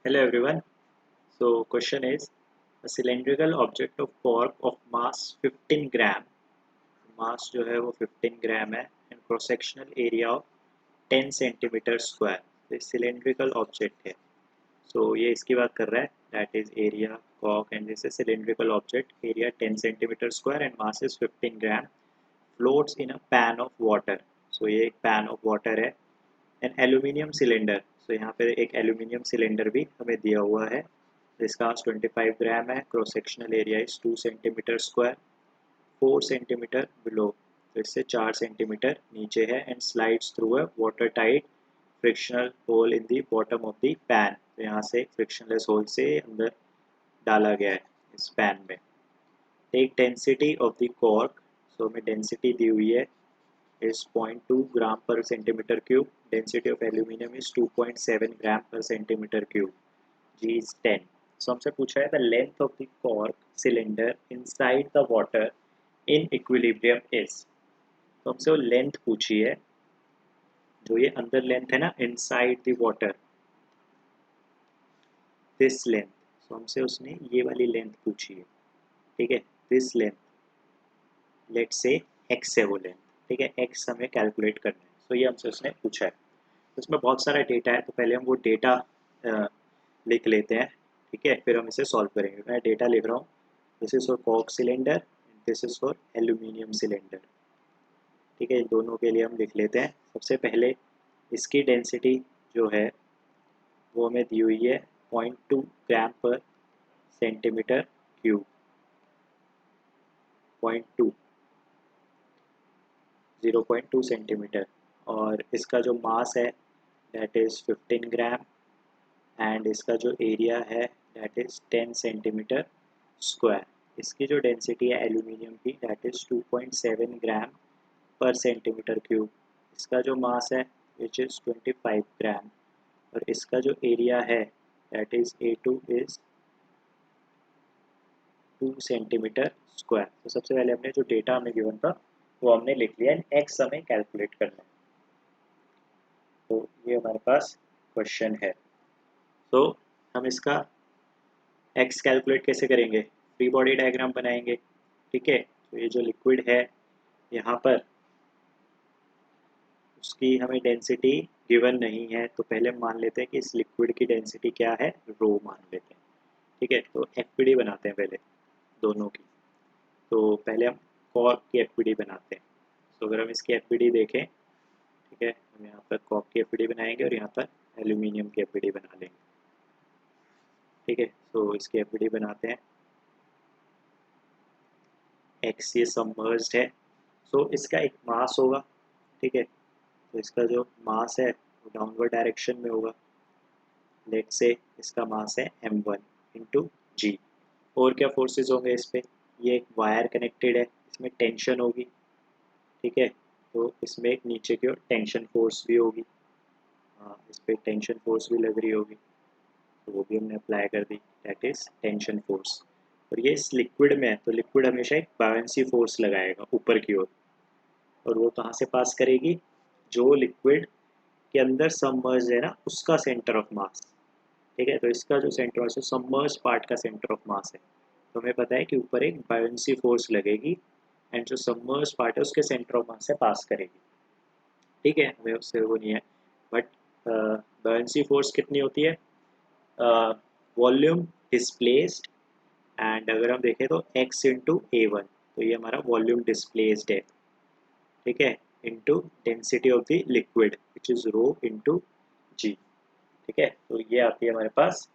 Hello everyone. So question is a cylindrical object of cork of mass 15 gram. मास जो है वो 15 gram है and cross sectional area of 10 centimetre square. तो cylindrical object है. So ये इसकी बात कर रहा है दैट इज एरिया कॉक and this is cylindrical object area 10 centimetre square and mass is 15 gram floats in a pan of water. So ये एक पैन ऑफ वाटर है. An aluminium cylinder. सो यहाँ पे एक एल्यूमिनियम सिलेंडर भी हमें दिया हुआ है. इसका 25 ग्राम है. Cross sectional area is 2 centimetre square. 4 centimetre below, तो इससे 4 सेंटीमीटर नीचे है and slides through a water tight frictional hole in the bottom of the pan. तो यहाँ से फ्रिक्शनलेस होल से अंदर डाला गया है इस पैन में. Take density of the cork. So हमें डेंसिटी दी हुई है is 0.2 gram per centimeter cube. Density of aluminum is 2.7 gram per centimeter cube. G is 10. So हमसे पूछा है the length of the cork cylinder inside the water in equilibrium is. तो हमसे वो length पूछी है, जो ये अंदर लेंथ है ना inside the water, this length. so हमसे उसने ये वाली लेंथ पूछी है. ठीक है, this length, let's say x है वो लेंथ. ठीक है, x हमें कैलकुलेट करना है. तो ये हमसे उसने पूछा है. इसमें बहुत सारा डेटा है, तो पहले हम वो डेटा लिख लेते हैं. ठीक है, फिर हम इसे सॉल्व करेंगे. मैं डेटा लिख रहा हूँ. दिस इज फॉर कॉक cylinder, this is for aluminium cylinder. ठीक है, इन दोनों के लिए हम लिख लेते हैं. सबसे पहले इसकी डेंसिटी जो है वो हमें दी हुई है 0.2 ग्राम पर सेंटीमीटर क्यूब. 0.2 सेंटीमीटर. और इसका जो मास है दैट इज़ 15 ग्राम एंड इसका जो एरिया है दैट इज़ 10 सेंटीमीटर स्क्वायर. इसकी जो डेंसिटी है एल्यूमिनियम की दैट इज़ 2.7 ग्राम पर सेंटीमीटर क्यूब. इसका जो मास है विच इज़ 25 ग्राम. और इसका जो एरिया है that is A2 is 2 centimetre square. तो सबसे पहले हमने जो डेटा हमें गिवन था वो हमने लिख लिया एंड एक्स हमें कैलकुलेट करना है. तो ये हमारे पास क्वेश्चन है. तो हम इसका एक्स कैलकुलेट कैसे करेंगे? फ्री बॉडी डायग्राम बनाएंगे. ठीक है, तो ये जो लिक्विड है यहाँ पर उसकी हमें डेंसिटी गिवन नहीं है, तो पहले हम मान लेते हैं कि इस लिक्विड की डेंसिटी क्या है, रो मान लेते हैं. ठीक है, तो एफपीडी बनाते हैं पहले दोनों की. तो पहले हम कॉर्क की एफपीडी बनाते हैं. तो अगर हम इसकी एफपीडी देखें, ठीक है, हम यहाँ पर कॉर्क की एफपीडी बनाएंगे और यहाँ पर एल्यूमिनियम की एफपीडी बना लेंगे. ठीक है, तो इसकी एफपीडी बनाते हैं. एक्स ये सबमर्ज्ड है, सो इसका एक मास होगा. ठीक है, तो इसका जो मास है वो डाउनवर्ड डायरेक्शन में होगा. लेट से इसका मास है m1 इंटू जी. और क्या फोर्सेस होंगे इस पे? ये एक वायर कनेक्टेड है, इसमें टेंशन होगी. ठीक है, तो इसमें एक नीचे की ओर टेंशन फोर्स भी होगी. हाँ, इस पर टेंशन फोर्स भी लग रही होगी, तो वो भी हमने अप्लाई कर दी, दैट इज टेंशन फोर्स. और ये इस लिक्विड में है, तो लिक्विड हमेशा एक बायंसी फोर्स लगाएगा ऊपर की ओर. और वो कहाँ से पास करेगी? जो लिक्विड के अंदर सबमर्ज है ना उसका सेंटर ऑफ मास. ठीक है, तो इसका जो सेंटर मास है सबमर्ज पार्ट का सेंटर ऑफ मास है, तो हमें पता है कि ऊपर एक बायंसी फोर्स लगेगी एंड जो सबमर्ज पार्ट है उसके सेंटर ऑफ मास से पास करेगी. ठीक है, हमें उससे वो नहीं है. बट बायंसी फोर्स कितनी होती है? वॉल्यूम डिस्प्लेस्ड, एंड अगर हम देखें तो x इंटू A1, तो ये हमारा वॉल्यूम डिस्प्लेस्ड है. ठीक है, into density of the liquid which is rho into g. ठीक है, तो ये आती है हमारे पास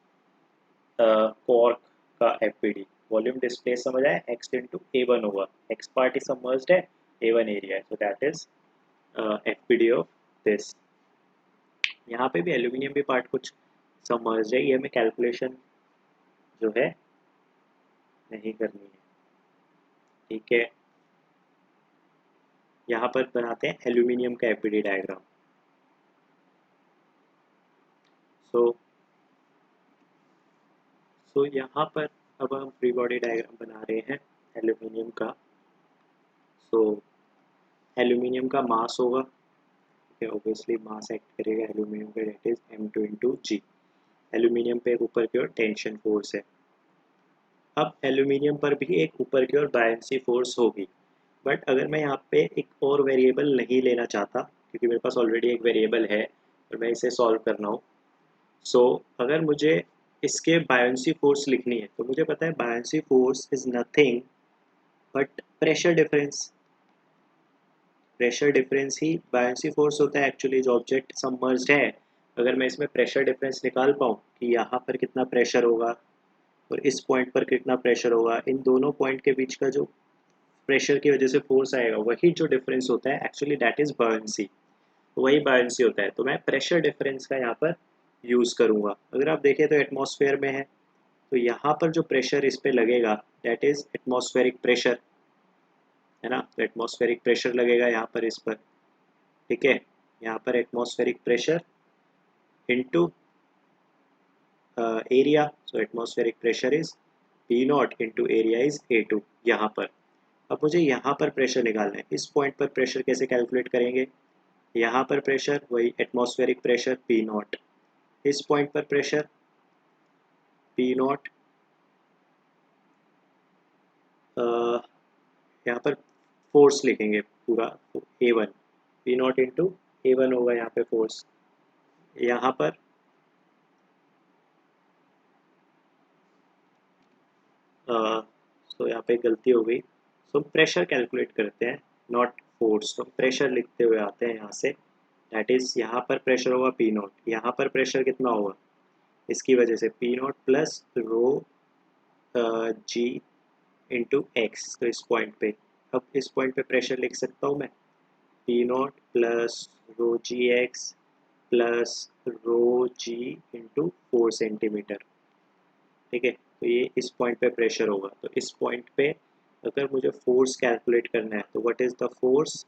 कॉर्क का एफपीडी. वॉल्यूम डिस्प्ले समझ आया, x इंटू A1 होगा. x पार्ट इज सबमर्ज्ड है, A1 एरिया है, so that is FPD of this. यहाँ पे भी एल्यूमिनियम भी पार्ट कुछ सबमर्ज्ड है, ये हमें कैलकुलेशन जो है नहीं करनी है. ठीक है, यहाँ पर बनाते हैं एल्यूमिनियम का एफपीडी डायग्राम. सो यहाँ पर अब हम फ्री बॉडी डायग्राम बना रहे हैं एल्यूमिनियम का. सो एल्यूमिनियम का मास होगा. ठीक है, ऑब्वियसली मास एक्ट करेगा एल्यूमिनियम का, that is m2 into G. Aluminium पे एक ऊपर की ओर टेंशन फोर्स है। अब एल्यूमिनियम पर भी एक ऊपर की ओर बायनेंसी फोर्स होगी, बट अगर मैं यहाँ पे एक और वेरिएबल नहीं लेना चाहता क्योंकि मेरे पास ऑलरेडी एक वेरिएबल है और मैं इसे सॉल्व करना हूँ, सो अगर मुझे इसके बायनेंसी फोर्स लिखनी है तो मुझे पता है buoyancy force is nothing but pressure difference. Pressure difference ही बायनेंसी फोर्स होता है एक्चुअली, जो ऑब्जेक्ट सबमर्ज्ड है। अगर मैं इसमें प्रेशर डिफरेंस निकाल पाऊँ कि यहाँ पर कितना प्रेशर होगा और इस पॉइंट पर कितना प्रेशर होगा, इन दोनों पॉइंट के बीच का जो प्रेशर की वजह से फोर्स आएगा वही जो डिफरेंस होता है एक्चुअली दैट इज बायनेंसी। तो वही बायनेंसी होता है, तो मैं प्रेशर डिफरेंस का यहाँ पर यूज़ करूँगा। अगर आप देखें तो एटमॉस्फेयर में है, तो यहाँ पर जो प्रेशर इस पे लगेगा दैट इज एटमॉस्फेरिक प्रेशर, है ना। तो एटमॉस्फेरिक प्रेशर लगेगा यहाँ पर इस पर, ठीक है। यहाँ पर atmospheric pressure into area, so atmospheric pressure is P not into area is A2 यहाँ पर। अब मुझे यहाँ पर प्रेशर निकालना है, इस पॉइंट पर प्रेशर कैसे कैलकुलेट करेंगे, यहाँ पर प्रेशर वही एटमॉस्फेरिक प्रेशर पी नॉट, इस पॉइंट पर प्रेशर पी नॉट, यहाँ पर फोर्स लिखेंगे पूरा, तो A1 P not into A1 होगा यहाँ पे फोर्स। यहाँ पर तो यहाँ पे गलती हो गई, सो प्रेशर कैलकुलेट करते हैं नॉट फोर्स, तो प्रेशर लिखते हुए आते हैं यहाँ से, दैट इज यहाँ पर प्रेशर होगा पी नॉट, यहाँ पर प्रेशर कितना होगा इसकी वजह से P naught plus rho G into X, तो इस पॉइंट पे, अब इस पॉइंट पे प्रेशर लिख सकता हूँ मैं पी नॉट प्लस रो जी X plus rho G into 4 centimetre, ठीक है। तो ये इस पॉइंट पे प्रेशर होगा, तो इस पॉइंट पे अगर मुझे फोर्स कैलकुलेट करना है तो व्हाट इज़ द फोर्स,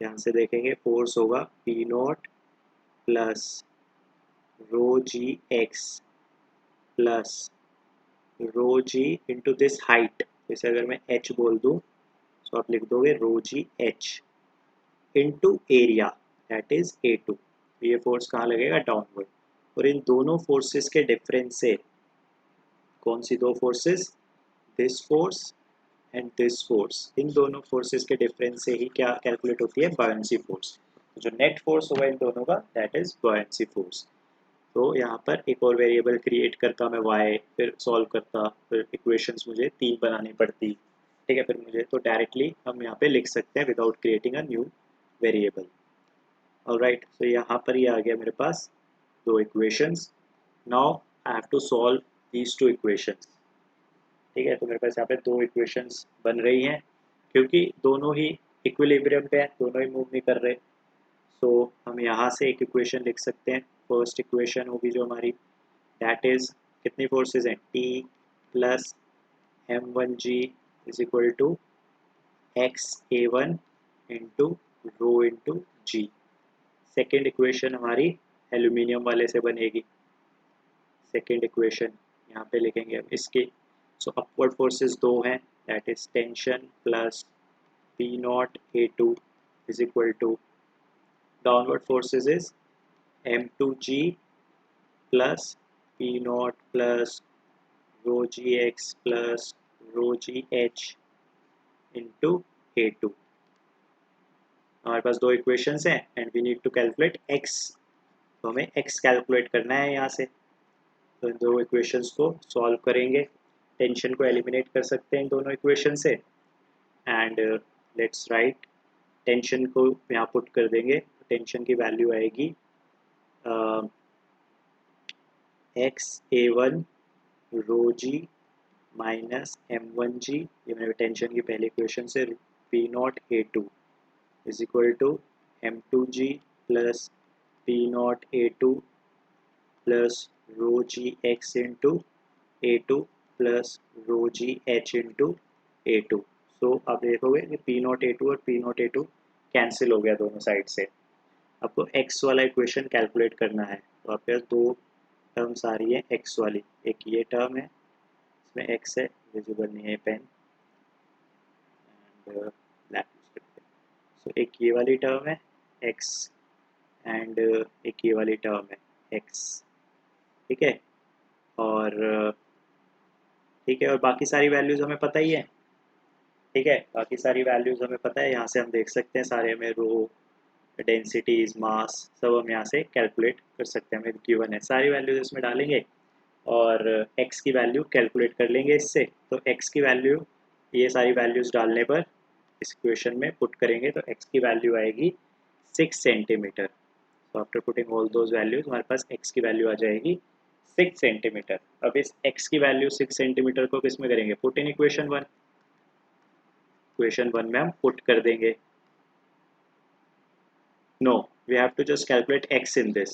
ध्यान से देखेंगे, फोर्स होगा P naught plus rho ji X plus rho G into this height, जैसे अगर मैं एच बोल दूँ तो आप लिख दोगे rho ji H into area that is A2। ये फोर्स कहाँ लगेगा, डाउनवर्ड। और इन दोनों फोर्सेस के डिफरेंस से, कौन सी दो forces, this force and this force, इन दोनों फोर्सेस के डिफरेंस से ही क्या कैलकुलेट होती है, बायनेंसी फोर्स। जो नेट फोर्स होगा इन दोनों का दैट इज बायनेंसी फोर्स। तो यहाँ पर एक और वेरिएबल क्रिएट करता मैं y, फिर सॉल्व करता, फिर इक्वेशंस मुझे 3 बनानी पड़ती, ठीक है। फिर मुझे तो डायरेक्टली हम यहाँ पे लिख सकते हैं without creating a new variable. Alright, तो यहाँ पर ये आ गया मेरे पास दो equations. Now I have to solve these two equations, ठीक है। तो मेरे पास यहाँ पे दो इक्वेशंस बन रही हैं, क्योंकि दोनों ही इक्विलिब्रियम पे हैं, दोनों ही मूव नहीं कर रहे। सो हम यहाँ से एक इक्वेशन लिख सकते हैं। फर्स्ट इक्वेशन होगी जो हमारी, दैट इज कितनी फोर्सेस हैं, T plus M1G is equal to XA1 into rho into G. Second equation हमारी एल्यूमिनियम वाले से बनेगी। सेकेंड इक्वेशन यहाँ पे लिखेंगे हम इसके, सो अपवर्ड फोर्सेस दो हैं, that is tension plus P naught A2 is equal to downward forces is M2G plus P naught plus rho ji X plus rho ji H into A2। हमारे पास दो इक्वेशंस हैं and we need to calculate x, तो हमें x calculate करना है यहाँ से। तो इन दो इक्वेशंस को सॉल्व करेंगे, टेंशन को एलिमिनेट कर सकते हैं इन दोनों इक्वेशन से, एंड लेट्स राइट, टेंशन को यहाँ पुट कर देंगे, टेंशन की वैल्यू आएगी XA1 रो जी माइनस M1G, ये मेरे टेंशन की पहली इक्वेशन से, P not A2 is equal to M2G plus P not A2 plus rho ji x into A2 plus rho ji H into A2। So आप देखोगे कि P नॉट A2 और P not A2 cancel हो गया दोनों side से। आपको x वाला इक्वेशन कैलकुलेट करना है, तो आपके पास दो टर्म्स आ रही है x वाली, एक ये टर्म है इसमें x है, विजिबल नहीं है पेन एंड ब्लैक, सो एक ये वाली टर्म है x एंड एक ये वाली टर्म है x, ठीक है। और ठीक है, और बाकी सारी वैल्यूज़ हमें पता ही है। ठीक है, बाकी सारी वैल्यूज़ हमें पता है, यहाँ से हम देख सकते हैं सारे हमें रो, डेंसिटीज, मास सब हम यहाँ से कैलकुलेट कर सकते हैं, हमें गिवन है, सारी वैल्यूज इसमें डालेंगे और x की वैल्यू कैलकुलेट कर लेंगे इससे। तो x की वैल्यू, ये सारी वैल्यूज डालने पर इस इक्वेशन में पुट करेंगे तो x की वैल्यू आएगी 6 सेंटीमीटर। तो after putting all those values हमारे पास x की वैल्यू आ जाएगी 6 सेंटीमीटर। अब इस x की वैल्यू 6 सेंटीमीटर को किस में करेंगे, पुट इन इक्वेशन 1। इक्वेशन 1 में हम पुट कर देंगे, no we have to just calculate x in this.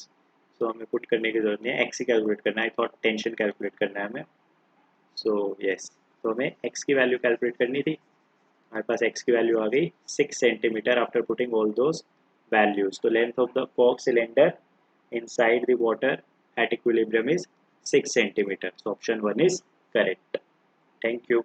So हमें पुट करने की जरूरत नहीं है, x ही कैलकुलेट करना है, आई थॉट टेंशन कैलकुलेट करना है हमें। सो यस, तो हमें x की वैल्यू कैलकुलेट करनी थी, हमारे पास x की वैल्यू आ गई 6 centimetre after putting all those values. The length of the cork cylinder inside the water at equilibrium is 6 centimeter. So option 1 is correct. Thank you.